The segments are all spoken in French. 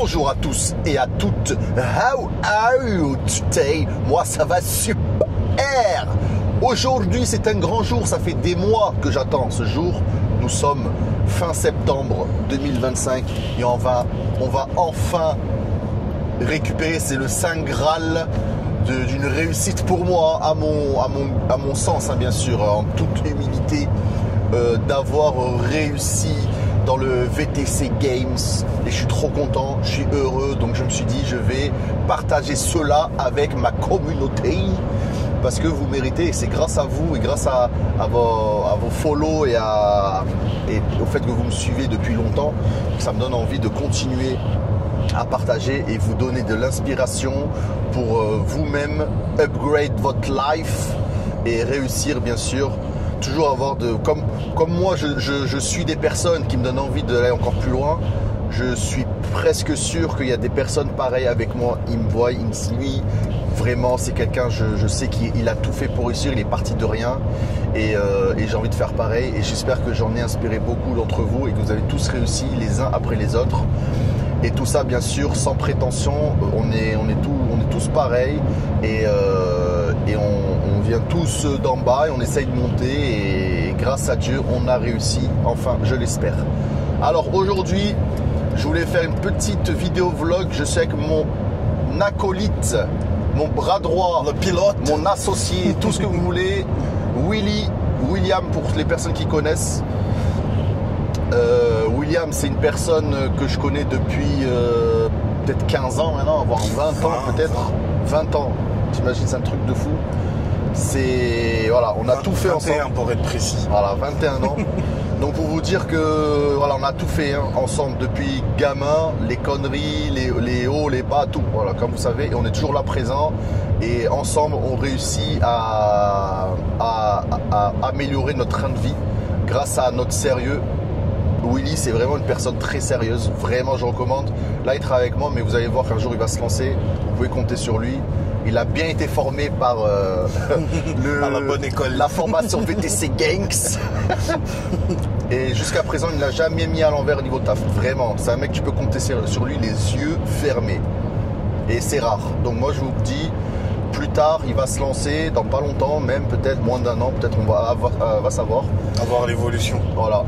Bonjour à tous et à toutes. How are you today? Moi, ça va super. Aujourd'hui, c'est un grand jour. Ça fait des mois que j'attends ce jour. Nous sommes fin septembre 2025 et on va enfin récupérer. C'est le Saint Graal d'une réussite pour moi, à mon sens, hein, bien sûr, en toute humilité, d'avoir réussi dans le VTC Games, et je suis trop content, je suis heureux, donc je me suis dit je vais partager cela avec ma communauté parce que vous méritez, et c'est grâce à vous et grâce à vos follow et au fait que vous me suivez depuis longtemps, ça me donne envie de continuer à partager et vous donner de l'inspiration pour vous-même upgrade votre life et réussir, bien sûr. Toujours avoir comme moi je suis des personnes qui me donnent envie d'aller encore plus loin. Je suis presque sûr qu'il y a des personnes pareilles avec moi. Ils me voient, ils me suivent. Vraiment, c'est quelqu'un, je sais qu'il a tout fait pour réussir. Il est parti de rien et j'ai envie de faire pareil. Et j'espère que j'en ai inspiré beaucoup d'entre vous et que vous avez tous réussi les uns après les autres. Et tout ça, bien sûr, sans prétention. On est tous pareils et on vient tous d'en bas et on essaye de monter. Et grâce à Dieu, on a réussi. Enfin, je l'espère. Alors aujourd'hui, je voulais faire une petite vidéo vlog. Je suis avec mon acolyte, mon bras droit, le pilote, mon associé, tout ce que vous voulez, William pour les personnes qui connaissent. William, c'est une personne que je connais depuis peut-être 15 ans maintenant, voire 20 ans peut-être. 20 ans, t'imagines, c'est un truc de fou. C'est, voilà, on a tout fait ensemble. 21 pour être précis. Voilà, 21 ans. Donc pour vous dire que voilà, on a tout fait ensemble depuis gamin, les conneries, les hauts, les bas, tout. Voilà, comme vous savez, et on est toujours là présent. Et ensemble, on réussit à améliorer notre train de vie grâce à notre sérieux. Willy, c'est vraiment une personne très sérieuse. Vraiment, je recommande. Là, il travaille avec moi, mais vous allez voir qu'un jour, il va se lancer. Vous pouvez compter sur lui. Il a bien été formé par la bonne école, la formation VTC Gangs. Et jusqu'à présent, il ne l'a jamais mis à l'envers au niveau taf. Vraiment, c'est un mec, tu peux compter sur lui les yeux fermés. Et c'est rare. Donc moi, je vous dis, plus tard, il va se lancer dans pas longtemps, même peut-être moins d'un an. Peut-être on va savoir. Avoir l'évolution. Voilà.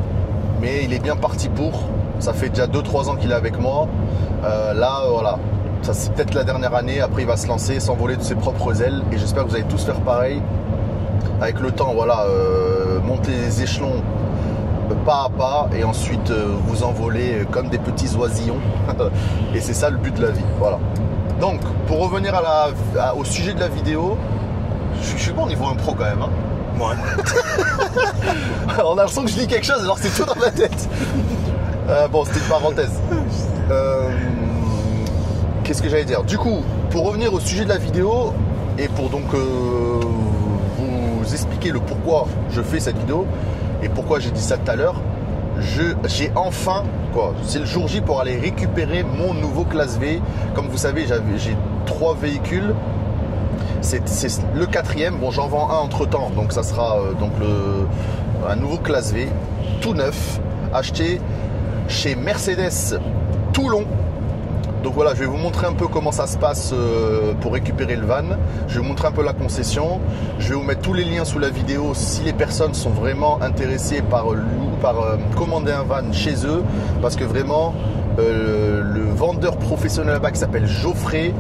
Mais il est bien parti pour. Ça fait déjà 2-3 ans qu'il est avec moi. Là, voilà. Ça, c'est peut-être la dernière année. Après, il va se lancer, s'envoler de ses propres ailes. Et j'espère que vous allez tous faire pareil. Avec le temps, voilà, monter les échelons pas à pas. Et ensuite, vous envoler comme des petits oisillons. Et c'est ça le but de la vie. Voilà. Donc, pour revenir au sujet de la vidéo, je suis bon au niveau impro quand même. Hein. Ouais. On a l'impression que je dis quelque chose alors c'est tout dans ma tête. Bon, c'était une parenthèse. Qu'est-ce que j'allais dire? Du coup, pour revenir au sujet de la vidéo et pour donc vous expliquer le pourquoi je fais cette vidéo et pourquoi j'ai dit ça tout à l'heure, j'ai enfin, c'est le jour J pour aller récupérer mon nouveau classe V. Comme vous savez, j'ai 3 véhicules. C'est le 4e. Bon, j'en vends un entre temps, donc ça sera un nouveau classe V, tout neuf, acheté chez Mercedes Toulon. Donc voilà, je vais vous montrer un peu comment ça se passe pour récupérer le van. Je vais vous montrer un peu la concession. Je vais vous mettre tous les liens sous la vidéo si les personnes sont vraiment intéressées par commander un van chez eux. Parce que vraiment, le vendeur professionnel là-bas qui s'appelle Geoffrey,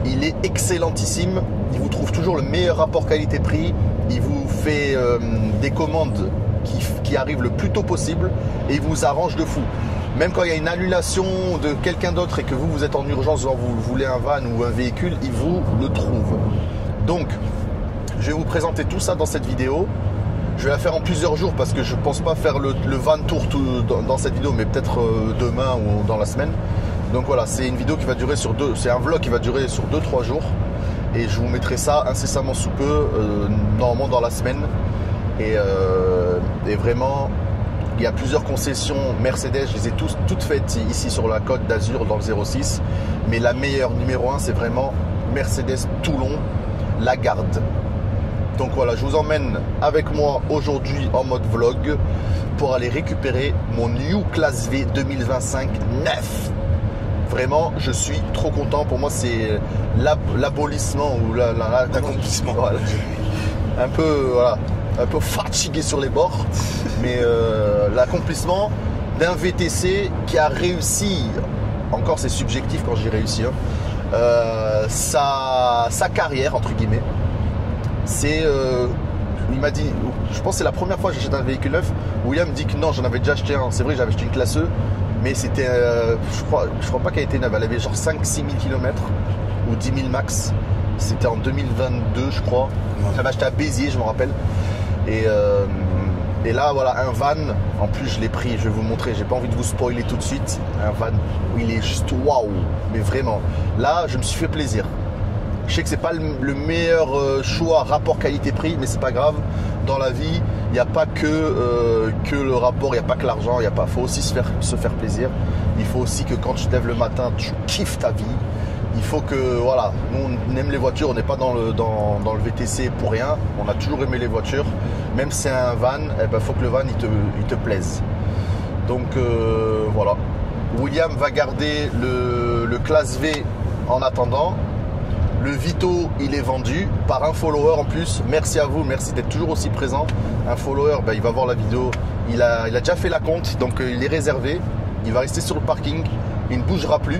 il est excellentissime. Il vous trouve toujours le meilleur rapport qualité-prix. Il vous fait des commandes qui arrivent le plus tôt possible et il vous arrange de fou. Même quand il y a une annulation de quelqu'un d'autre et que vous êtes en urgence, genre vous voulez un van ou un véhicule, il vous le trouve. Donc, je vais vous présenter tout ça dans cette vidéo. Je vais la faire en plusieurs jours parce que je ne pense pas faire le van tour dans cette vidéo, mais peut-être demain ou dans la semaine. Donc voilà, c'est une vidéo qui va durer c'est un vlog qui va durer sur 2-3 jours. Et je vous mettrai ça incessamment sous peu, normalement dans la semaine. Et vraiment, il y a plusieurs concessions Mercedes, je les ai toutes faites ici sur la Côte d'Azur dans le 06. Mais la meilleure, numéro 1, c'est vraiment Mercedes Toulon, la Garde. Donc voilà, je vous emmène avec moi aujourd'hui en mode vlog pour aller récupérer mon New Class V 2025 neuf. vraiment, je suis trop content. Pour moi, c'est l'abolissement ou l'accomplissement. Voilà. Un peu fatigué sur les bords, mais l'accomplissement d'un VTC qui a réussi, encore c'est subjectif quand j'ai réussi, sa carrière, entre guillemets. Il m'a dit, je pense que c'est la première fois que j'achète un véhicule neuf. William me dit que non, j'en avais déjà acheté un. C'est vrai, j'avais acheté une classe E, mais c'était, je crois pas qu'elle était neuve. Elle avait genre 5-6 000 km ou 10 000 max. C'était en 2022, je crois. J'avais acheté à Béziers, je me rappelle. Et là, voilà, un van. En plus, je l'ai pris, je vais vous montrer. J'ai pas envie de vous spoiler tout de suite. Un van où il est juste waouh. Mais vraiment, là, je me suis fait plaisir. Je sais que c'est pas le meilleur choix rapport qualité-prix, mais c'est pas grave. Dans la vie, il n'y a pas que le rapport, il n'y a pas que l'argent. Il faut aussi se faire plaisir. Il faut aussi que quand tu te lèves le matin, tu kiffes ta vie. Il faut que, voilà, nous on aime les voitures, on n'est pas dans le VTC pour rien. On a toujours aimé les voitures. Même si c'est un van, il faut que le van il te plaise. Donc voilà. William va garder le classe V en attendant. Le Vito, il est vendu par un follower en plus. Merci à vous, merci d'être toujours aussi présent. Un follower, il va voir la vidéo. Il a déjà fait la compte, donc il est réservé. Il va rester sur le parking. Il ne bougera plus.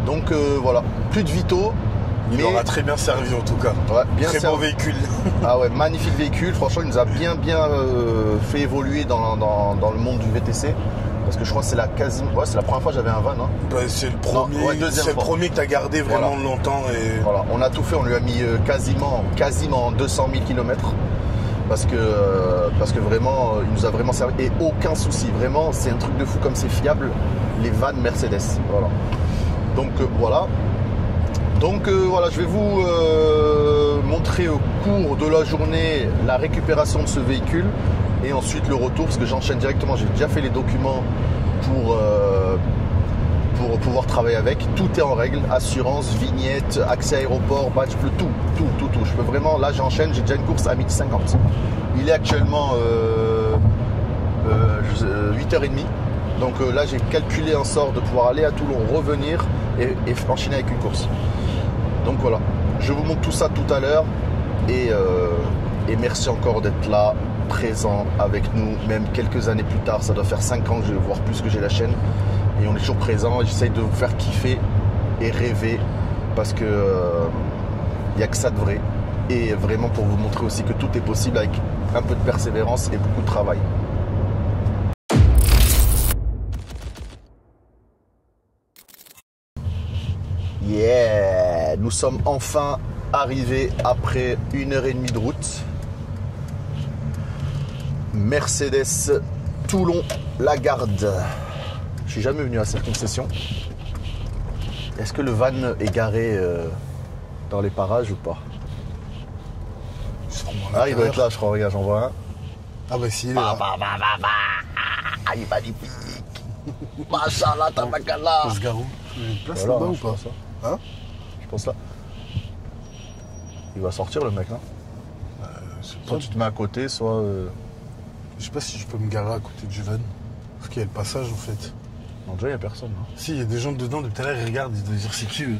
Donc voilà, plus de Vito. Il aura très bien servi en tout cas. Ouais, bien très servi. beau véhicule. Ah ouais, magnifique véhicule. Franchement, il nous a bien fait évoluer dans le monde du VTC. Parce que je crois que c'est la première fois que j'avais un van. Hein. Bah, c'est le premier que tu as gardé vraiment longtemps. Et... Voilà, on a tout fait, on lui a mis quasiment 200 000 km. Parce que vraiment, il nous a vraiment servi. Et aucun souci, vraiment, c'est un truc de fou comme c'est fiable. Les vannes Mercedes. Voilà. Donc voilà. Voilà, je vais vous montrer au cours de la journée la récupération de ce véhicule et ensuite le retour parce que j'enchaîne directement. J'ai déjà fait les documents pour pouvoir travailler avec. Tout est en règle, assurance, vignette, accès aéroport, badge bleu, tout. Je peux vraiment, là j'enchaîne, j'ai déjà une course à 12h50. Il est actuellement 8h30. Donc là j'ai calculé en sorte de pouvoir aller à Toulon, revenir et enchaîner avec une course. Donc voilà, je vous montre tout ça tout à l'heure et merci encore d'être là, présent avec nous, même quelques années plus tard. Ça doit faire 5 ans, voire plus que j'ai la chaîne et on est toujours présent. J'essaye de vous faire kiffer et rêver parce que il n'y a que ça de vrai et vraiment pour vous montrer aussi que tout est possible avec un peu de persévérance et beaucoup de travail. Yeah, nous sommes enfin arrivés après 1h30 de route. Mercedes Toulon Lagarde. Je suis jamais venu à cette concession. Est-ce que le van est garé dans les parages ou pas? Ah, il doit être là, je crois. Regarde, j'en vois un. Ah bah si, il est là. Ah, il est magnifique. Machallah, tabakala. On se gare où? Il y a une place là-bas ou pas? Hein? Je pense là. Il va sortir le mec, non? Soit tu te mets à côté, soit... Je sais pas si je peux me garer à côté du van. Parce qu'il y a le passage en fait. Non, déjà il n'y a personne. Hein. Si, il y a des gens dedans, depuis tout à l'heure, ils regardent, ils doivent dire c'est qui eux.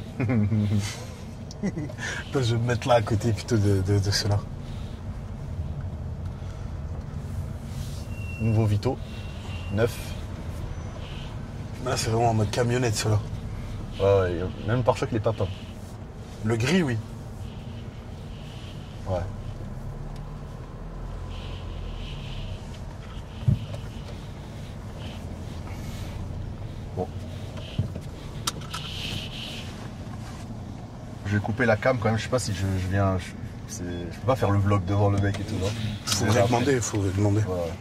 Toi, je vais me mettre là à côté plutôt de ceux-là. Nouveau Vito, neuf. Là, c'est vraiment en mode camionnette, ceux-là. Ouais, même le pare-choc, il est pas top. Le gris, oui. Ouais. Bon. Je vais couper la cam quand même, je sais pas si je viens... Je peux pas faire le vlog devant le mec et tout, non? Il faut demander. Ouais.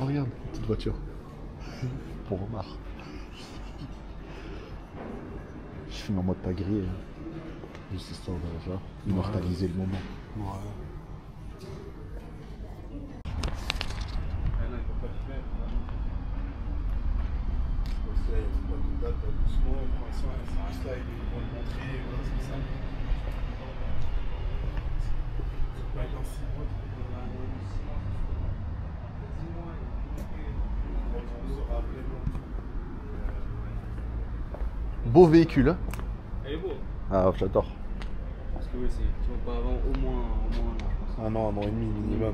Oh regarde, petite voiture. Pour Omar. Je filme en mode pas grillé. Juste histoire de immortaliser le moment. Ouais. qu'il n'y a pas de date, pas doucement. Pour l'instant, ça reste là, ils vont le montrer. Voilà, c'est ça. C'est pas dans 6 mois. On saura vraiment. Beau véhicule. Hein. Elle est beau. Ah, j'adore. Parce que oui, c'est tu vas pas avant au moins un an, je pense. Un an et demi minimum.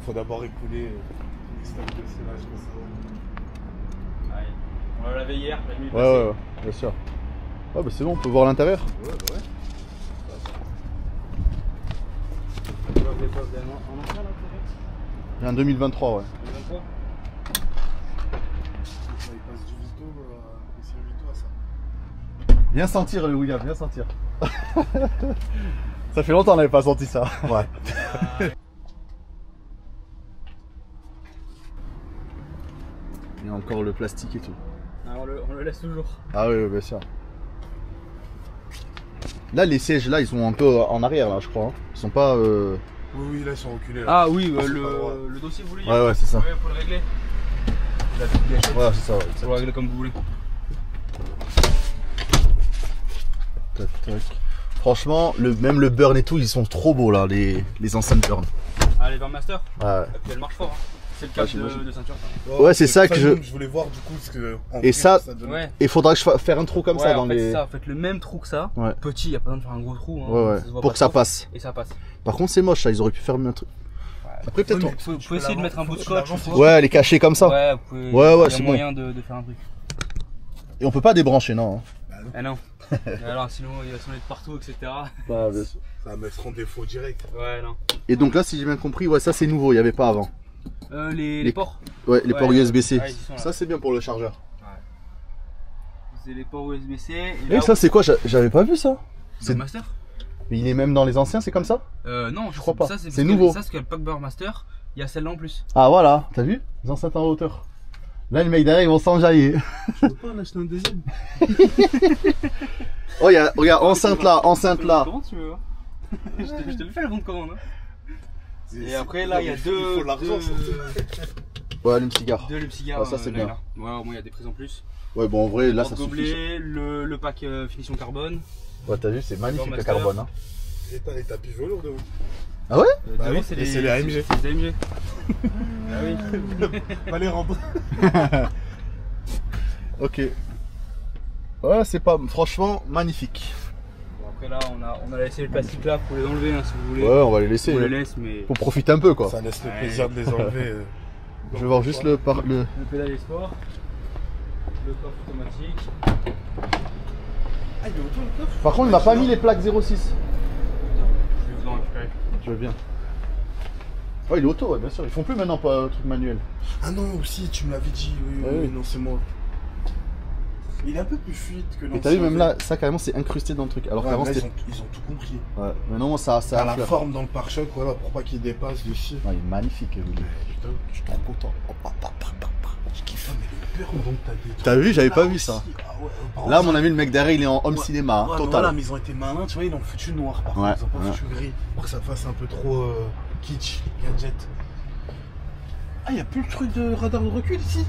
Faut d'abord écouler les stocks de scellage que ça va. Ouais. On l'a lavé hier, la nuit Ouais, bien sûr. Ouais, bah c'est bon, on peut voir l'intérieur. Ouais. Tu vois des postes en ancien là peut-être. Il y a un 2023, ouais. 2023. Il passe du Vito, c'est un Vito à ça. Viens sentir le William, viens sentir. Ça fait longtemps qu'on n'avait pas senti ça. Ouais. Il y a encore le plastique et tout. Ah, on le laisse toujours. Ah oui, bien sûr. Là, les sièges, là, ils sont un peu en arrière, là, je crois. Hein. Ils sont pas... Oui, là, ils sont reculés. Là. Ah oui, C'est pas le dossier, vous voulez dire? Ouais, c'est ça. Ouais, faut le régler. La petite gâchette. Ouais, c'est ça. Ouais, Faut le régler comme vous voulez. Tac, tac. Franchement, même le burn et tout, ils sont trop beaux, là, les enceintes burn. Ah, les Burmasters. Ouais. Et puis elle marche fort. Hein. C'est le cas de ceinture. Ça. Ouais, c'est ça que je voulais voir du coup parce que et ça donne... Ouais. il faudra que je fasse un trou comme ça en dans fait, les ça, faites le même trou que ça. Ouais. Petit, y a pas besoin de faire un gros trou. Hein. Ouais, Ça se voit pour pas que ça trop. passe. Et ça passe. Par contre, c'est moche ça, ils auraient pu faire un truc. Ouais. Après peut-être Ouais, Vous pouvez essayer de mettre un bout de scotch. ouais, les cacher comme ça. Ouais, vous pouvez. Ouais, y a c'est bon. moyen de faire un truc. Et on peut pas débrancher, non. Ah non. Alors sinon il va sonner de partout, etc. Bah, bien sûr. Ça va mettre en défaut direct. Ouais, non. Et donc là, si j'ai bien compris, ouais, ça c'est nouveau, il y avait pas avant. Les ports. Ouais, les ports USB-C. Ouais, ils sont là. Ça c'est bien pour le chargeur. C'est les ports USB-C. Et ça c'est quoi? J'avais pas vu ça. C'est le Master. Mais il est même dans les anciens, c'est comme ça? Non, je crois pas. C'est nouveau. Ça, parce que le pack Burmmaster, il y a celle-là en plus. Ah voilà, t'as vu? Les enceintes en hauteur. Là, les mecs derrière, ils vont s'enjailler. Je peux pas en acheter un deuxième. Oh, regarde, enceinte là. Comment tu veux? Je te le fais le bon de commande. Hein. Et après, là, il y a deux. Ouais, allume-cigare. Deux allume-cigare. Ah, ça, c'est bien. Là. Ouais, au moins, il y a des prises en plus. Ouais, bon, en vrai, là, ça gobelet, suffit. le pack finition carbone. Ouais, t'as vu, c'est magnifique le Master. carbone. Hein. Et t'as les tapis velours de ouf. Ah ouais? Bah oui, c'est et les AMG. C'est les AMG. Ah oui. Va les rendre. Ok. Ouais, c'est pas... Franchement, magnifique. Bon, après, là, on a laissé le plastique là, vous pouvez les enlever hein, si vous voulez. Ouais, on va les laisser. On les laisse, mais. Faut profiter un peu, quoi. Ça laisse le plaisir de les enlever. Je vais voir juste le... Le pédalier sport. Le coffre automatique. Ah, il est auto le coffre. Par contre, il m'a pas mis les plaques 06. Je vais vous en récupérer. Je veux bien. Ouais, il est auto, ouais, bien sûr. Ils font plus maintenant pas un truc manuel. Ah non, aussi, tu me l'avais dit. Oui, Ouais, oui, oui. non, c'est moi. Il est un peu plus fluide que l'ancien. Et t'as vu, même là, ça carrément, c'est incrusté dans le truc. Alors Ouais, qu'avant, là, c'était. ils ont tout compris. Ouais, mais non, ça T'as la affleure. forme dans le pare-choc, voilà, pour pas qu'il dépasse dessus. Non, il est magnifique, Willy. Putain, je suis trop content. Je kiffe, mais le peur donc t'as des trucs. T'as vu, j'avais Là pas vu aussi. ça. Ah ouais, par Là, à contre, mon avis, le mec derrière, il est en home ouais, cinéma, hein, ouais, mais total. voilà, mais ils ont été malins, tu vois, ils l'ont foutu noir par Ouais, contre, ils ont pas ouais. foutu gris. Pour que ça fasse un peu trop kitsch, gadget. Ah, y'a plus le truc de radar de recul ici?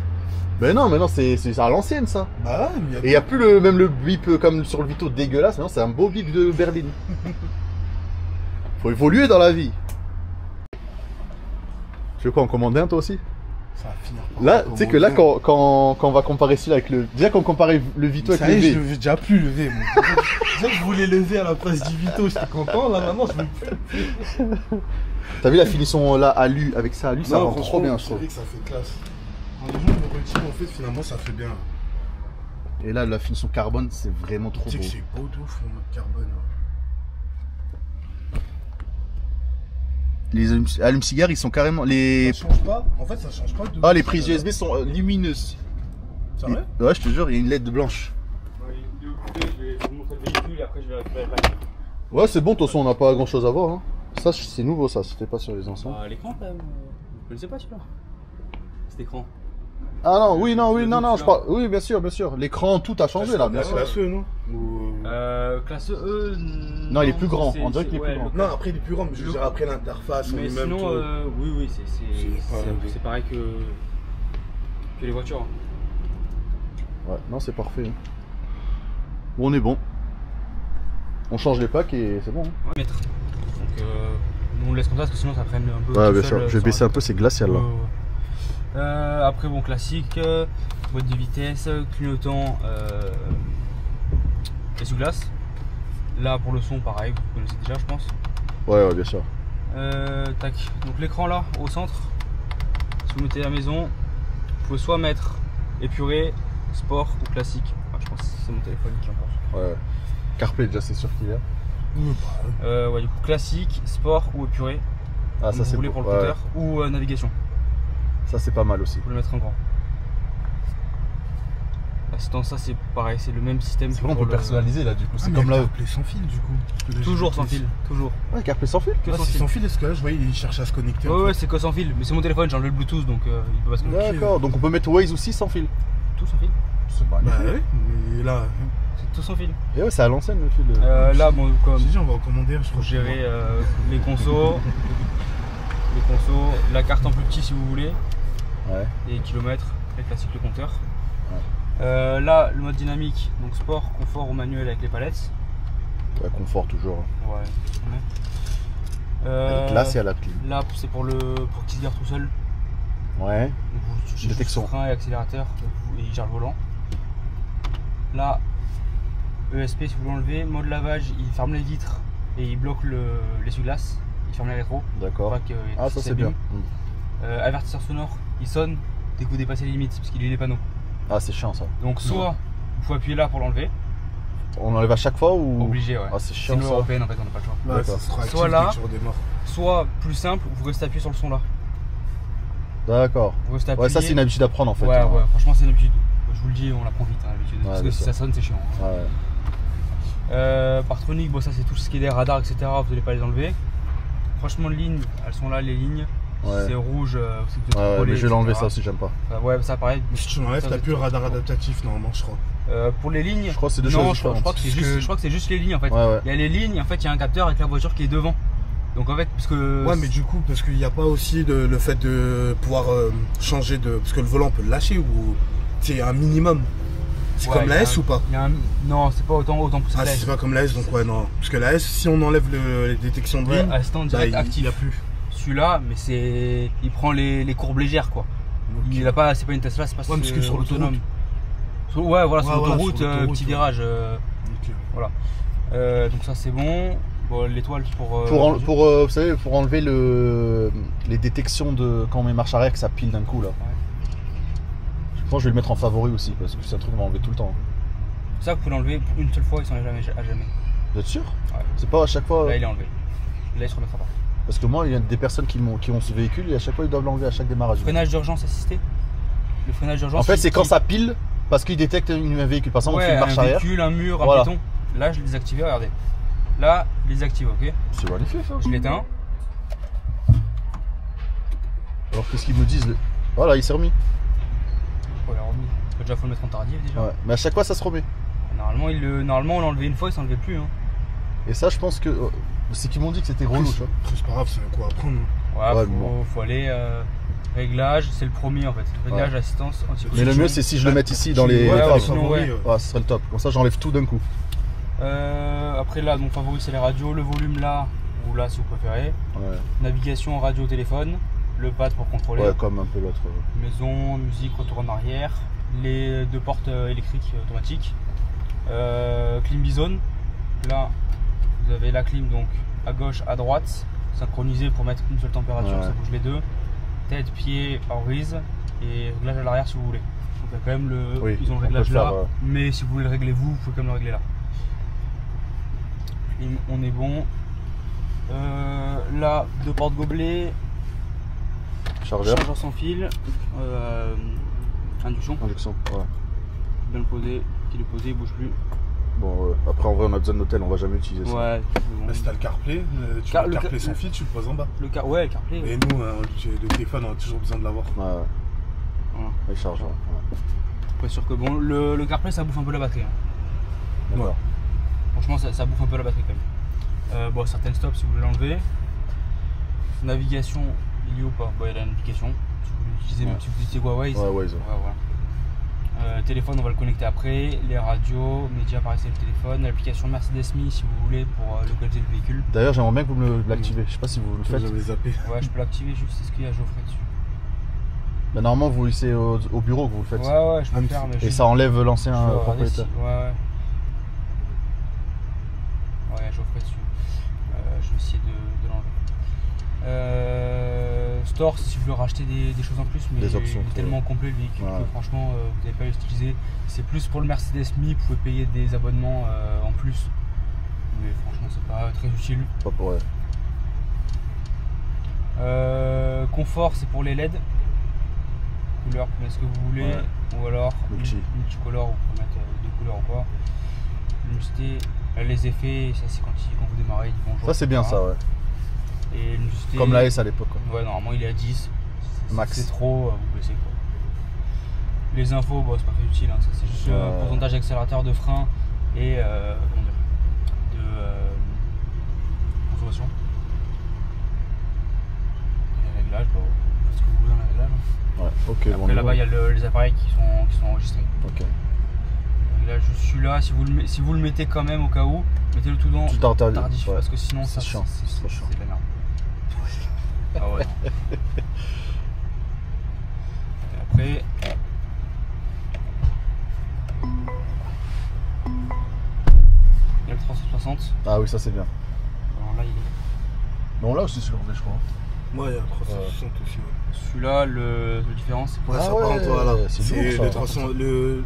Mais non, c'est à l'ancienne ça. Bah ouais, mais Et il y a plus même le bip comme sur le Vito dégueulasse, maintenant c'est un beau bip de berline. Faut évoluer dans la vie. Tu veux quoi en commander un toi aussi? ça va finir par Là, comment tu sais que là dire. quand on va comparer celui-là avec le... Déjà qu'on comparait le Vito avec Ça le y est, je V. veux déjà plus lever. Moi. Déjà que je voulais lever à la place du Vito, j'étais content. Là maintenant, je veux plus. T'as vu la finition là à lui, avec ça à lui, ça Non, rend trop franchement, bien je c'est trouve. vrai que ça fait classe. Quand les gens me retirent, en fait, finalement, ça fait bien. Et là la finition carbone c'est vraiment trop Tu sais beau. que c'est beau de ouf en mode carbone. Les allumes-cigares ils sont carrément... Les... Ça change pas. En fait, ça change pas de. Ah les prises USB sont lumineuses. C'est vrai? Ouais je te jure, il y a une LED blanche. Ouais, il est occupé, je vais vous montrer le véhicule et après je vais récupérer le pack. Ouais c'est bon, de toute façon on n'a pas grand chose à voir. Hein. Ça c'est nouveau ça, c'était pas sur les anciens. L'écran quand même. Vous connaissez pas celui-là? Cet écran. Ah non, oui, je parle. Oui, bien sûr. L'écran, tout a changé là, bien C'est sûr. la CE, non? Ou... Classe E. Non, il est plus grand, on dirait qu'il est plus grand. Non, après, il est plus grand, mais je veux dire, après l'interface, Mais on est même. sinon, oui, C'est pas- c'est pareil que les voitures. Ouais, non, c'est parfait. Bon, on est bon. On change les packs et c'est bon. Hein. Ouais, mettre. Donc, nous on le laisse comme ça parce que sinon ça freine un peu. Ouais, tout bien seul, sûr. Je vais baisser un peu, c'est glacial là. Après, bon, classique, boîte de vitesse, clignotant, essuie-glace. Là, pour le son, pareil, vous connaissez déjà, je pense. Ouais, bien sûr. Tac. Donc, l'écran là, au centre, si vous mettez à la maison, vous pouvez soit mettre épuré, sport ou classique. Enfin, je pense que c'est mon téléphone qui en pense. Ouais. CarPlay, déjà, c'est sûr qu'il y a. Ouais, du coup, classique, sport ou épuré. Ah, Comme ça, vous c'est voulez pour le ouais. compteur ou navigation. Ça, c'est pas mal aussi. Vous pouvez le mettre en grand. Assistance, ça c'est pareil, c'est le même système. C'est vrai, on peut personnaliser là, du coup. C'est mais comme là. CarPlay sans fil, du coup. Parce que Toujours j'ai sans compris. fil, toujours. Ouais, CarPlay sans fil. Que Ah, sans c'est fil. sans fil, est-ce que là, je voyais, il cherche à se connecter. en Ouais, fait. ouais, c'est que sans fil. Mais c'est mon téléphone, j'ai enlevé le Bluetooth donc il peut pas se connecter. D'accord, donc on peut mettre Waze aussi sans fil. Tout sans fil. C'est pas Bah ouais, mais là, C'est tout sans fil. Et ouais, c'est à l'ancienne le fil. Là, bon, comme j'ai dit, on va recommander, je pour trouve. gérer les consos, la carte en plus petit si vous voulez, Ouais. et les kilomètres, les classiques, le compteur. Là, le mode dynamique, donc sport, confort ou manuel avec les palettes. Ouais, confort toujours. Ouais. Elle est classe et à la clim. Là, c'est pour qu'il se gare tout seul. Ouais. Donc, vous touchez Détection. juste frein et accélérateur et il gère le volant. Là, ESP si vous l'enlevez, mode lavage, il ferme les vitres et il bloque l'essuie-glace, il ferme les rétros. D'accord. Pas que Ah, ça c'est bien. avertisseur sonore, il sonne dès que vous dépassez les limites parce qu'il lit les panneaux. Ah, c'est chiant ça. Donc soit vous pouvez appuyer là pour l'enlever, On enlève à chaque fois ou. obligé, ouais. Ah, c'est C'est chiant une loi ça. européenne en fait, on n'a pas le choix. Ouais, D'accord. ça sera actif Soit là. dès que tu redémarres. Soit plus simple, vous restez appuyé sur le son là. D'accord. Vous restez appuyé. Ouais, ça c'est une habitude à prendre en fait. Ouais, hein. ouais, franchement c'est une habitude. Je vous le dis, on l'apprend vite hein, l'habitude. Ouais, Parce que bien si sûr. ça sonne, c'est chiant. Hein. Ouais. Partronique, bon ça c'est tout ce qui est des radars, etc. Vous n'allez pas les enlever. Franchement, de lignes, elles sont là les lignes. Si Ouais. c'est rouge, c'est que vous êtes Ouais, collé, mais je vais l'enlever etc. ça aussi, j'aime pas. Ouais, ça pareil. Mais si tu l'enlèves, Ça, t'as c'est plus le tout. radar adaptatif normalement, je crois. Pour les lignes, Je crois que c'est deux non, choses je crois différentes. que c'est Parce juste, que- je crois que c'est juste les lignes en fait. Ouais, ouais. Il y a les lignes, en fait, il y a un capteur avec la voiture qui est devant. Donc en fait, parce que. Ouais, mais du coup, parce qu'il n'y a pas aussi le fait de pouvoir changer de. Parce que le volant on peut le lâcher ou. C'est un minimum. C'est Ouais, comme il y a la S un- ou pas? il y a un- Non, c'est pas autant poussé que Ah, la si S. c'est pas comme la S, donc ouais, non. Parce que la S, si on enlève les détections de Ouais, ligne, assistant bah, direct il actif. n'y a plus. Celui-là, mais c'est. Il prend les courbes légères quoi. Il a pas, c'est pas une Tesla, c'est pas Ouais, parce que sur l'autoroute. Ouais, voilà, sur Ouais, voilà, l'autoroute, sur l'autoroute, petit ouais. virage. Ok. Voilà. Donc ça c'est bon. Bon, l'étoile pour. Vous savez, pour enlever les détections de quand on met marche arrière que ça pile d'un coup là. Je pense que je vais le mettre en favori aussi parce que c'est un truc qu'on va enlever tout le temps. Ça, vous pouvez l'enlever pour une seule fois, il s'enlève jamais à jamais. Vous êtes sûr? Ouais. C'est pas à chaque fois. Là, il est enlevé. Là, il se remettra pas. Parce que moi, il y a des personnes qui ont ce véhicule et à chaque fois ils doivent l'enlever à chaque démarrage. Freinage d'urgence assisté. Le freinage d'urgence. En fait, c'est quand qui- ça pile parce qu'il détecte un véhicule. Par exemple, on Ouais, fait une marche un arrière. véhicule, un mur, un Voilà. béton. Là, je l'ai désactivé, regardez. Là, je l'ai désactivé, ok. C'est magnifique ça. Je l'éteins. Alors qu'est-ce qu'ils me disent Voilà, il s'est remis. Oh, il a remis. Déjà, faut le mettre en tardif déjà. Ouais. Mais à chaque fois, ça se remet. Normalement, on l'a enlevé une fois, il s'enlevait plus. Hein. Et ça, je pense que. C'est qu'ils m'ont dit que c'était relou, tu vois. C'est pas grave, c'est un coup à prendre. Ouais, Ouais, faut, bon. faut aller. Réglage, c'est le premier en fait. Réglage, assistance, Mais le mieux, c'est si je le mets ici dans les. Ouais, tables. sinon, ouais. Ouais, ce serait le top. Comme ça, j'enlève tout d'un coup. Après là, mon favori c'est les radios, le volume là, ou là si vous préférez. Ouais, Navigation, radio, téléphone. Le pad pour contrôler. ouais comme un peu l'autre. Maison, musique, retour en arrière. Les deux portes électriques automatiques. Clim bizone. Là, vous avez la clim donc à gauche, à droite. Synchronisé pour mettre une seule température, Ouais. ça bouge les deux. Tête, pied, pare-brise. Et réglage à l'arrière si vous voulez. Donc il y a quand même le. Oui, ils ont le on peut réglage le là. faire, ouais. Mais si vous voulez le régler vous pouvez quand même le régler là. Clim, on est bon. Là, deux portes gobelets. Chargeur. Chargeur sans fil, induction, Injection. Ouais. bien le poser, qu'il est posé, il bouge plus. Bon, après, en vrai, on a besoin d'hôtel, on va jamais utiliser ça. Ouais, Bah, si t'as le CarPlay, tu Car- mets le le CarPlay car- sans fil, tu le poses en bas. ouais, le CarPlay. Et nous, le téléphone, on a toujours besoin de l'avoir. Ouais. Voilà. Il charge. Ouais. Pas sûr que bon, le CarPlay ça bouffe un peu la batterie. Hein. D'accord. Franchement, ça bouffe un peu la batterie quand même. Bon, certaines stops si vous voulez l'enlever. Navigation, il y est ou pas? Bon, il a une application. Si vous voulez utiliser, Ouais. si vous utilisez Huawei, Ouais, Waze. ouais, voilà. Téléphone, on va le connecter après. Les radios, médias, pareil, c'est le téléphone. L'application Mercedes-Me si vous voulez pour localiser le véhicule. D'ailleurs, j'aimerais bien que vous me l'activez. Je sais pas si vous le faites. J'avais zappé. Ouais, je peux l'activer juste, c'est ce qu'il y a Geoffrey dessus. Bah, normalement, vous c'est au bureau que vous le faites. Ouais, je peux Ah, le faire. Mais Et ça enlève l'ancien je vais regarder propriétaire. si- Ouais, Geoffrey dessus. Je vais essayer de l'enlever. Store, si vous voulez racheter des choses en plus, mais Des options, il est tellement complet le véhicule ouais. que franchement, vous n'avez pas à l'utiliser. C'est plus pour le Mercedes-Me, vous pouvez payer des abonnements en plus. Mais franchement, c'est pas très utile. Pas pour ouais. Confort, c'est pour les LED. Couleur, vous mettez ce que vous voulez. Ouais. Ou alors multicolore, vous pouvez mettre deux couleurs ou quoi. Luminosité, les effets, ça c'est quand vous démarrez, ils vont jouer. Ça c'est bien ça, ouais. Et luminosité, Comme la S à l'époque. Quoi. Ouais, normalement il est à 10. Max. C'est trop, vous baissez quoi. Les infos, bon, c'est pas très utile, hein. Ça c'est juste pourcentage d'accélérateur, de frein et comment dire, de consommation. Et les réglages, bon, parce que vous voulez dans les réglages. Ouais, ok. Et après là-bas il y a les appareils qui sont enregistrés. Ok. Donc là je suis là, si vous le mettez quand même au cas où, mettez-le tout dans Tout tardif, tardif, ouais. parce que sinon C'est ça chiant, c'est trop chiant. C'est de la merde. Ah ouais. Et après. Il y a le 360. Ah oui, ça c'est bien. Alors là il est. Non, là aussi c'est relevé, je crois. Moi, il y a 360 aussi. Ouais, Celui-là, le différence c'est ouais Ah ça ouais, par contre, voilà. c'est C'est lourd, ça. le 300.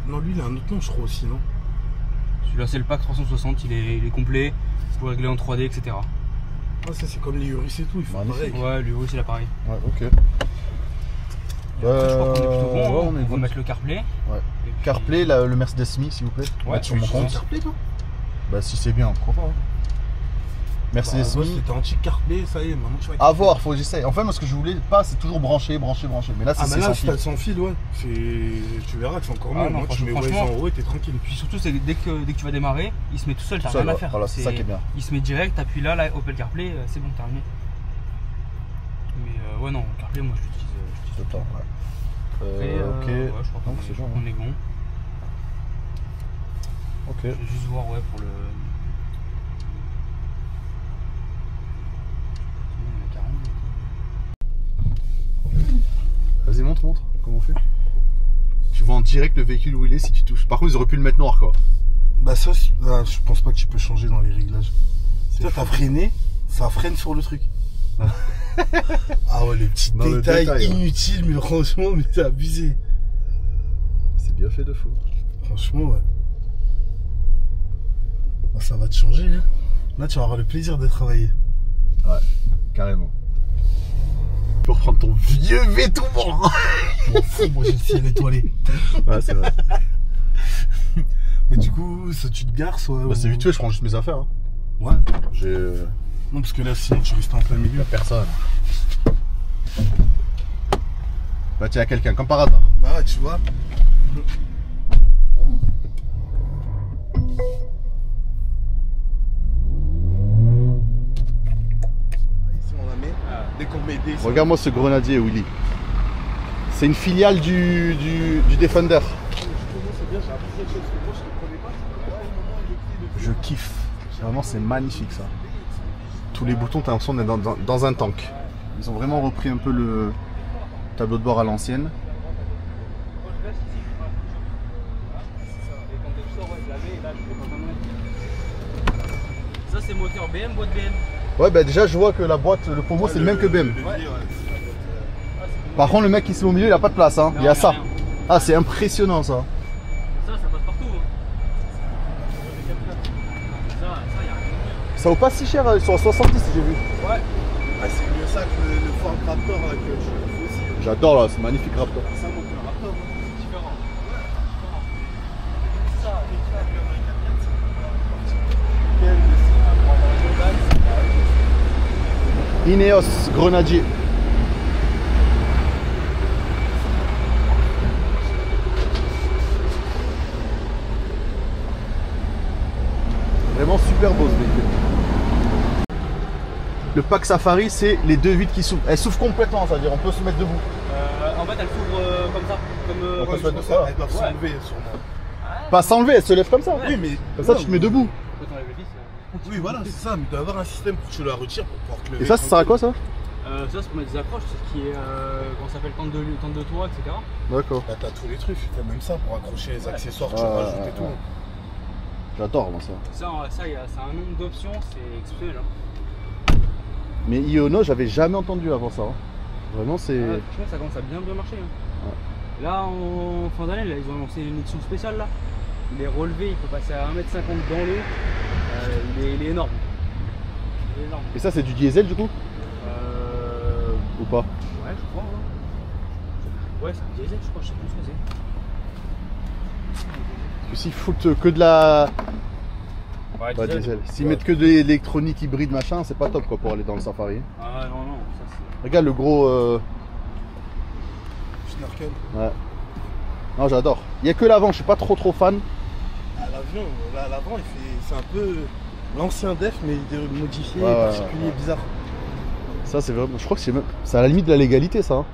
Non, lui, il a un autre nom, je crois aussi, non? celui-là c'est le pack 360, il est complet, vous pouvez régler en 3D, etc. Ah, ça, c'est comme les Urus et tout, ils font Magnifique. pareil. Ouais, lui aussi c'est l'appareil. Ouais, ok. Et après, je crois qu'on est plutôt bon, ouais, hein. on est On va good. mettre le CarPlay. Ouais. Et puis- CarPlay, le Mercedes-Me s'il vous plaît. Ouais, Mettre sur mon tu compte. utilises CarPlay, toi? Bah si c'est bien, pourquoi pas. Hein. Bah, Mercedes-Me. moi, c'était anti-CarPlay, ça y est, maintenant tu vas. À voir, faut que j'essaye. En fait, moi ce que je voulais pas, c'est toujours brancher. Mais là, Ah, c'est mais là, sans si t'as fil. le sans fil, ouais. Tu verras que c'est encore Ah mieux. non, Moi, tu mets franchement- Waze en haut et t'es tranquille. Puis surtout, c'est dès que tu vas démarrer, il se met tout seul, t'as Tout seul, rien à ouais. faire. Voilà, c'est ça qui est bien. Il se met direct, t'appuies là, Opel CarPlay, c'est bon, terminé. Mais ouais, non, CarPlay, moi je l'utilise. Tout le temps, ouais. Après, Ok. ouais, je crois Donc qu'on c'est est, bon. on est bon. Ok. Je vais juste voir, ouais, pour le. Vas-y, montre. Comment on fait? Tu vois en direct le véhicule où il est si tu touches. Par contre, ils auraient pu le mettre noir, quoi. Bah, ça, je pense pas que tu peux changer dans les réglages. Toi, t'as freiné, ça freine sur le truc. Ah ouais, les petits Dans le détails détail, ouais. inutiles, mais franchement, mais t'es abusé. C'est bien fait de fou. Franchement, ouais. Bah, ça va te changer, hein. Là, tu vas avoir le plaisir de travailler. Ouais, carrément. Tu peux reprendre ton vieux V tout bon. Je m'en fous, moi j'ai le ciel étoilé. Ouais, c'est vrai. Mais du coup, soit tu te gares, soit. Bah, c'est vite fait, je prends juste mes affaires. Hein. Ouais. J'ai. Non, parce que là, sinon, tu restes en plein milieu. Personne. Bah, tiens, quelqu'un, comme par hasard. Bah, ouais, tu vois. Ici, on la met. Dès qu'on met des. Regarde-moi ce grenadier, Willy. C'est une filiale du Defender. Je kiffe. Vraiment, c'est magnifique ça. Tous les boutons, t'as l'impression d'être dans un tank. Ils ont vraiment repris un peu le tableau de bord à l'ancienne. Ça, c'est moteur BM, boîte BM. Ouais, bah déjà, je vois que la boîte, le pommeau, c'est le même que BM. Par contre, le mec qui se met au milieu, il a pas de place. Hein. Il y a ça. Ah, c'est impressionnant ça. Ça passe partout. Hein. Ça, y a rien. Ça vaut pas si cher, ils sont à 70 j'ai vu. Ouais. Ah, c'est mieux ça que le Ford Raptor là, que je trouve aussi. J'adore là, c'est magnifique Raptor. Ça monte le Raptor. Différent. Ineos Grenadier. Vraiment super beau ce véhicule. Le pack Safari, c'est les deux vitres qui s'ouvrent. Elles s'ouvrent complètement, c'est-à-dire on peut se mettre debout. En fait, elle s'ouvre comme ça. Comme On peut se mettre Ça, ça. elles doivent Ouais. s'enlever sûrement. Pas s'enlever, elle se lève comme ça. Oui, mais. Comme ça, tu te mets debout. Quand t'enlèves le vis, Oui, voilà, c'est ça, mais il doit y avoir un système pour que tu la retires pour pouvoir te lever. Et ça sert à quoi ça? ça c'est pour mettre des accroches, c'est ce qui est, comment ça s'appelle, tente de toit, etc. D'accord. Là, t'as tous les trucs, t'as même ça pour accrocher les accessoires, tu Ouais, rajoutes ouais, et tout. ouais. J'adore moi ça. Ça, c'est un nombre d'options, c'est exceptionnel. Hein. Mais Iono, j'avais jamais entendu avant ça. Hein. Vraiment, c'est. Franchement, ça commence à bien marcher. Hein. Ouais. Là, en fin d'année, ils ont lancé une édition spéciale là. Il est relevé, il peut passer à 1m50 dans l'eau. Il est énorme. Il est énorme. Et ça, c'est du diesel du coup? Ou pas? Ouais, je crois. Ouais, c'est un diesel, je crois, je sais plus ce que c'est. Parce que s'ils foutent que de la. Ouais, Pas diesel. S'ils Ouais. mettent que de l'électronique hybride machin, c'est pas top quoi pour aller dans le safari. Ah non, ça c'est. Regarde le gros. Snorkel. Ouais. Non, j'adore. Il y a que l'avant, je suis pas trop fan. À l'avion, là, à l'avant, c'est un peu l'ancien def, mais modifié, Ouais, particulier, ouais. bizarre. Ça, c'est vraiment. Je crois que c'est à la limite de la légalité ça. Hein.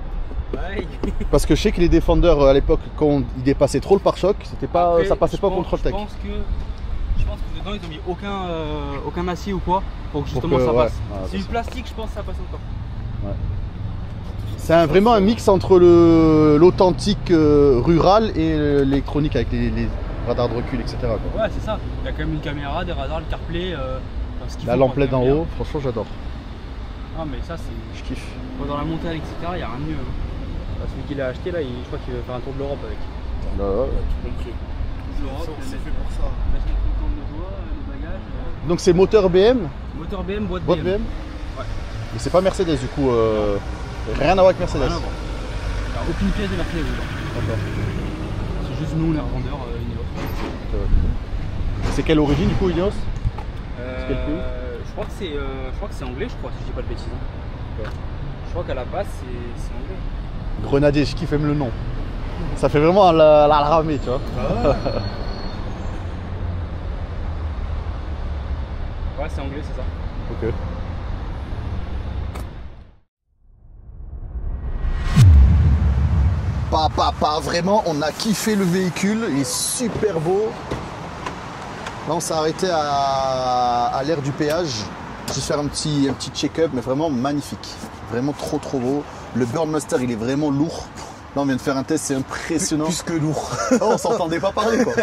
Ouais. Parce que je sais que les défendeurs à l'époque, quand ils dépassaient trop le pare-choc, c'était pas, Après, ça passait pas au je contrôle tech. pense que dedans ils ont mis aucun acier ou quoi pour que justement que, ça ouais. passe. Ouais, C'est c'est du ça. plastique, je pense que ça passe encore. C'est vraiment un mix entre l'authentique rural et l'électronique avec les radars de recul, etc. quoi. Ouais, c'est ça. Il y a quand même une caméra, des radars, le CarPlay. Ce qu'il La faut lampe LED pour en bien. haut, franchement j'adore. Ah, mais ça, c'est. Je kiffe. Dans la montagne, etc., il n'y a rien de mieux. Hein. Celui qui l'a acheté, là, je crois qu'il va faire un tour de l'Europe avec. Là, là. Tout compris. L'Europe, C'est fait pour ça. machine qui tourne de doigts, les bagages. Donc c'est moteur BM, Moteur BM, boîte boîte BM. BM. Ouais. Mais c'est pas Mercedes du coup, rien à voir avec Mercedes. Rien à voir. Il n'y a aucune pièce de Mercedes dedans. D'accord. C'est juste nous, les revendeurs Ineos. C'est quelle origine du coup Ineos? quel pays Je crois que c'est anglais, je crois, si je dis pas de bêtises. Hein. D'accord. Je crois qu'à la base, c'est anglais. Grenadier, je kiffe même le nom. Ça fait vraiment la ramée, tu vois. Ouais, c'est anglais, c'est ça. Ok. Pas, vraiment, on a kiffé le véhicule, il est super beau. Là, on s'est arrêté à l'ère du péage. Juste faire un petit check-up, mais vraiment magnifique. Vraiment trop beau. Le Burmester, il est vraiment lourd. Là, on vient de faire un test, c'est impressionnant. Plus que lourd. Oh, on s'entendait pas parler, quoi.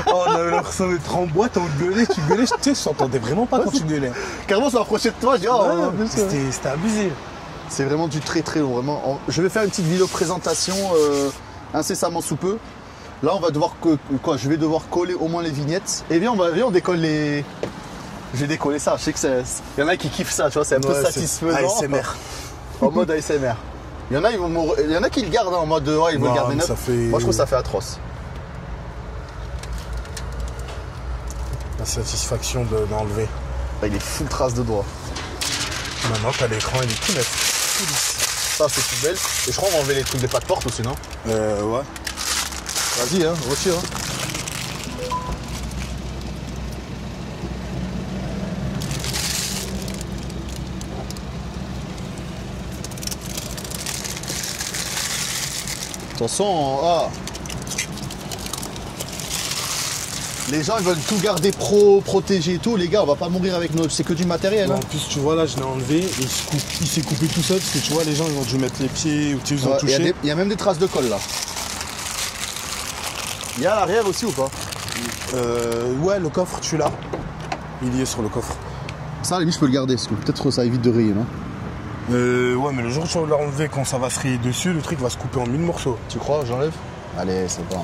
Oh, on avait l'impression d'être en boîte, on gueulait, tu gueulais, tu sais, je s'entendais vraiment pas quand tu gueulais. Carrément, on s'est approché de toi, je dis, oh, Ouais, en plus, c'était abusé. c'est vraiment du très long, vraiment. Je vais faire une petite vidéo présentation incessamment sous peu. Là, on va devoir je vais devoir coller au moins les vignettes. Et viens, on décolle les. Je vais décoller ça. Je sais que il y en a qui kiffent ça, tu vois, c'est un peu satisfaisant. ASMR. En mode ASMR. Il y en a qui le gardent en mode ouais, ils veulent Non, garder mais neuf. ça fait- Moi, je trouve que ça fait atroce. La satisfaction d'enlever. Là, il est full trace de doigts. Maintenant, t'as l'écran, il est tout neuf. Ça, c'est plus belle. Et je crois qu'on va enlever les trucs des pas de porte aussi, non? Ouais. Vas-y, hein, retire. Hein. Attention, les gens ils veulent tout garder protégé et tout. Les gars, on va pas mourir avec nos. C'est que du matériel. En Hein. plus, tu vois, là, je l'ai enlevé et il s'est coupé tout seul parce que tu vois, les gens, ils ont dû mettre les pieds ou tu sais, ils ont Ouais, touché. Il y a même des traces de colle là. Il y a à l'arrière aussi ou pas? Ouais, le coffre, tu l'as. Il y est sur le coffre. Ça, à la limite, je peux le garder parce que peut-être ça évite de rayer, non? Ouais, mais le jour où tu vas l'enlever, quand ça va se rayer dessus, le truc va se couper en 1000 morceaux. Tu crois, j'enlève? Allez, c'est bon.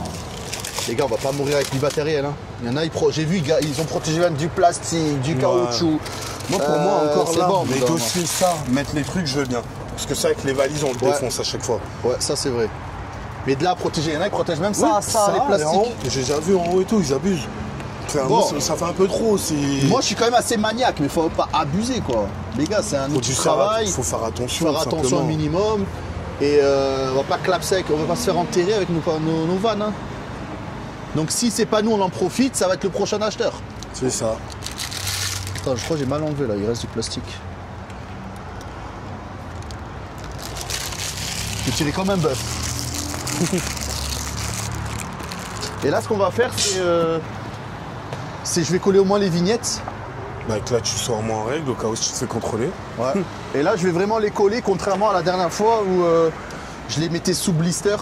Les gars, on va pas mourir avec du matériel. Hein. Il y en a, j'ai vu, ils ont protégé même du plastique, du caoutchouc. Moi, pour moi, encore c'est là, bon, mais non, aussi ça, mettre les trucs, je veux bien. Parce que ça, avec les valises, on le défonce à chaque fois. Ouais, ça c'est vrai. Mais de là à protéger, il y en a qui protègent même ça, Oui, les et en plastiques. haut, j'ai déjà vu en haut et tout, ils abusent. Enfin, Bon. moi, ça fait un peu trop. Moi, je suis quand même assez maniaque, mais faut pas abuser, quoi. Les gars, c'est un outil de travail. Il faut faire attention. Faire attention simplement. au minimum. Et on va pas clapsec, on va pas se faire enterrer avec nos vannes. Hein. Donc si c'est pas nous, on en profite, ça va être le prochain acheteur. C'est ça. Attends, je crois que j'ai mal enlevé là, il reste du plastique. Je vais tirer comme un bœuf. Et là, ce qu'on va faire, c'est je vais coller au moins les vignettes. Donc là, tu sois au moins en règle au cas où tu te fais contrôler. Ouais. Et là, je vais vraiment les coller, contrairement à la dernière fois où je les mettais sous blister.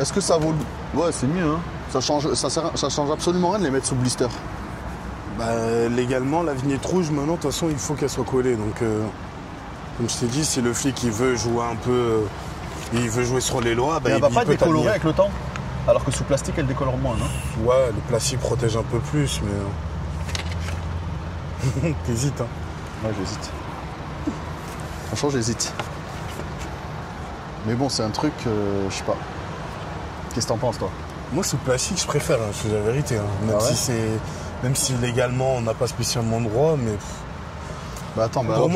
Est-ce que ça vaut le... Ouais, c'est mieux, hein. Ça change absolument rien de les mettre sous blister. Bah, légalement, la vignette rouge, maintenant, de toute façon, il faut qu'elle soit collée. Donc, comme je t'ai dit, si le flic il veut jouer un peu, il veut jouer sur les lois, bah, elle va pas peut décolorer t'admirer. avec le temps. Alors que sous plastique, elle décolore moins, non? Ouais, le plastique protège un peu plus, mais. T'hésites, hein. Ouais, j'hésite. Franchement, j'hésite. Mais bon, c'est un truc, je sais pas. Qu'est-ce que t'en penses, toi? Moi, sous plastique, je préfère, hein, je te dis la vérité. Hein. Même, Ah ouais, même si légalement, on n'a pas spécialement le droit, mais. Bah attends, bah Pour alors,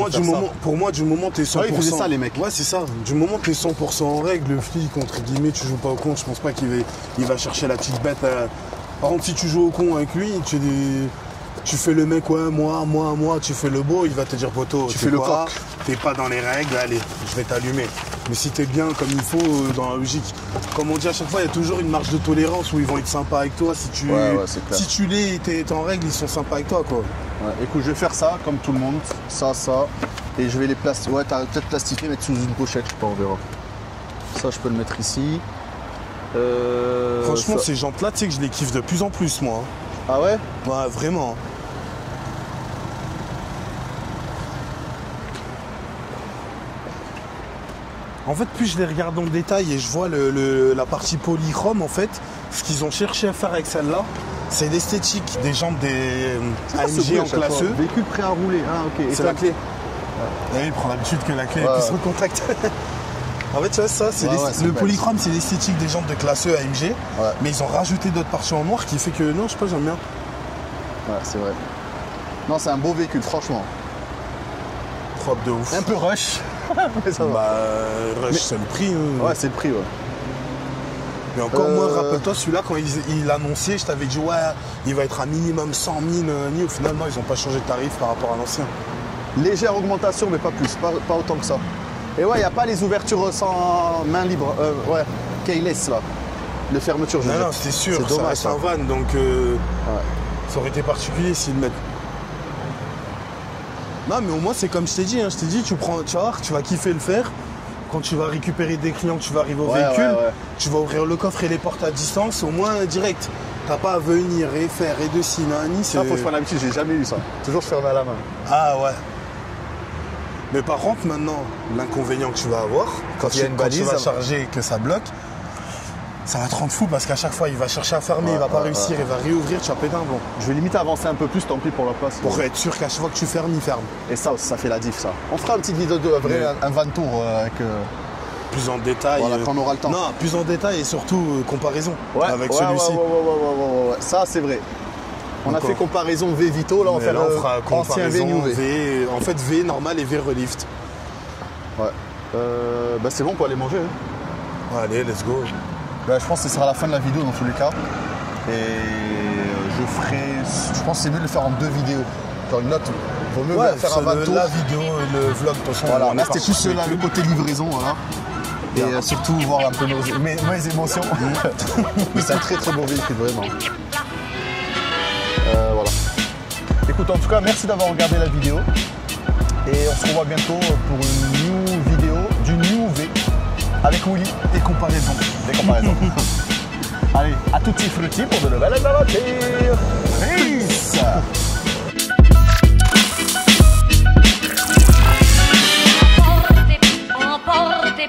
moi, du moment t'es 100%. Ouais, ils faisaient ça, les mecs. Ouais, c'est ça. Du moment t'es 100% en règle, le flic, entre guillemets, tu joues pas au con, je pense pas il va chercher la petite bête. Par contre, si tu joues au con avec lui, tu fais le mec, ouais, moi, tu fais le beau, il va te dire, poteau, Tu fais le coq. T'es pas dans les règles, allez, je vais t'allumer. Mais si t'es bien comme il faut, dans la logique, comme on dit à chaque fois, il y a toujours une marge de tolérance où ils vont être sympas avec toi. Si tu, Ouais, c'est clair. si tu l'es et t'es en règle, ils sont sympas avec toi, quoi. Ouais, écoute, je vais faire ça, comme tout le monde. Ça. Et je vais les plastifier. Ouais, t'as peut-être plastifié, mettre sous une pochette, je sais pas, on verra. Ça, je peux le mettre ici. Franchement, ça... ces jantes-là, tu sais que je les kiffe de plus en plus, moi. Ah ouais? Ouais, vraiment. En fait, plus je les regarde en détail et je vois la partie polychrome, en fait, ce qu'ils ont cherché à faire avec celle-là, c'est l'esthétique des jantes des AMG en classe E. Véhicule prêt à rouler. Ah, ok. C'est la clé. Ouais. Il prend l'habitude que la clé est plus au contact. En fait, tu vois, ça, c'est le polychrome, c'est l'esthétique des jantes de classe E AMG. Ouais. Mais ils ont rajouté d'autres parties en noir qui fait que, non, je sais pas, j'aime bien. Ouais, c'est vrai. Non, c'est un beau véhicule, franchement. Propre de ouf. Un peu rush. Mais ça va. Bah, rush, c'est le prix. Hein. Ouais, c'est le prix, ouais. Mais encore moi, rappelle-toi, celui-là, quand il l'annonçait, je t'avais dit, ouais, il va être à minimum 100 000. Au final, non, ils n'ont pas changé de tarif par rapport à l'ancien. Légère augmentation, mais pas plus, pas autant que ça. Et ouais, il n'y a pas les ouvertures sans main libre. Ouais, keyless, là. Les fermetures, je veux dire. Non, c'est sûr, c'est dommage, c'est un van, donc ça aurait été particulier s'ils le mettent. Non, mais au moins, c'est comme je t'ai dit, hein, tu vas kiffer le faire. Quand tu vas récupérer des clients, tu vas arriver au véhicule, tu vas ouvrir le coffre et les portes à distance, au moins direct. T'as pas à venir et faire et de ci, nani. Ça, faut se faire l'habitude, j'ai jamais eu ça. Toujours se fermer à la main. Ah ouais. Mais par contre, maintenant, l'inconvénient que tu vas avoir, quand tu vas charger et que ça bloque, ça va te rendre fou parce qu'à chaque fois, il va chercher à fermer, il va pas réussir, il va réouvrir, tu vas péter un plomb. Je vais limite avancer un peu plus, tant pis pour la place. Pour être sûr qu'à chaque fois que tu fermes, il ferme. Et ça fait la diff, ça. On fera une petite vidéo de un van tour avec... Plus en détail. Voilà, quand on aura le temps. Non, plus en détail et surtout comparaison avec celui-ci. Ouais, ça c'est vrai. On a fait comparaison V Vito, là on fera ancien V New V. En fait V normal et V relift. Ouais. Bah c'est bon, on peut aller manger. Hein. Ouais, allez, let's go. Bah, je pense que ce sera la fin de la vidéo dans tous les cas. Et je pense que c'est mieux de le faire en 2 vidéos. Genre une note. Vaut mieux faire un van tour. La vidéo et le vlog, de toute façon. Voilà, là c'était plus le côté livraison, voilà. Et surtout voir un peu mes émotions. Mais c'est un très très beau véhicule, vraiment. Voilà. Écoute, en tout cas, merci d'avoir regardé la vidéo. Et on se revoit bientôt pour une new vidéo du New V avec Willy. Des comparaisons. Allez, à tutti frutti pour de nouvelles aventures. Peace. Emporte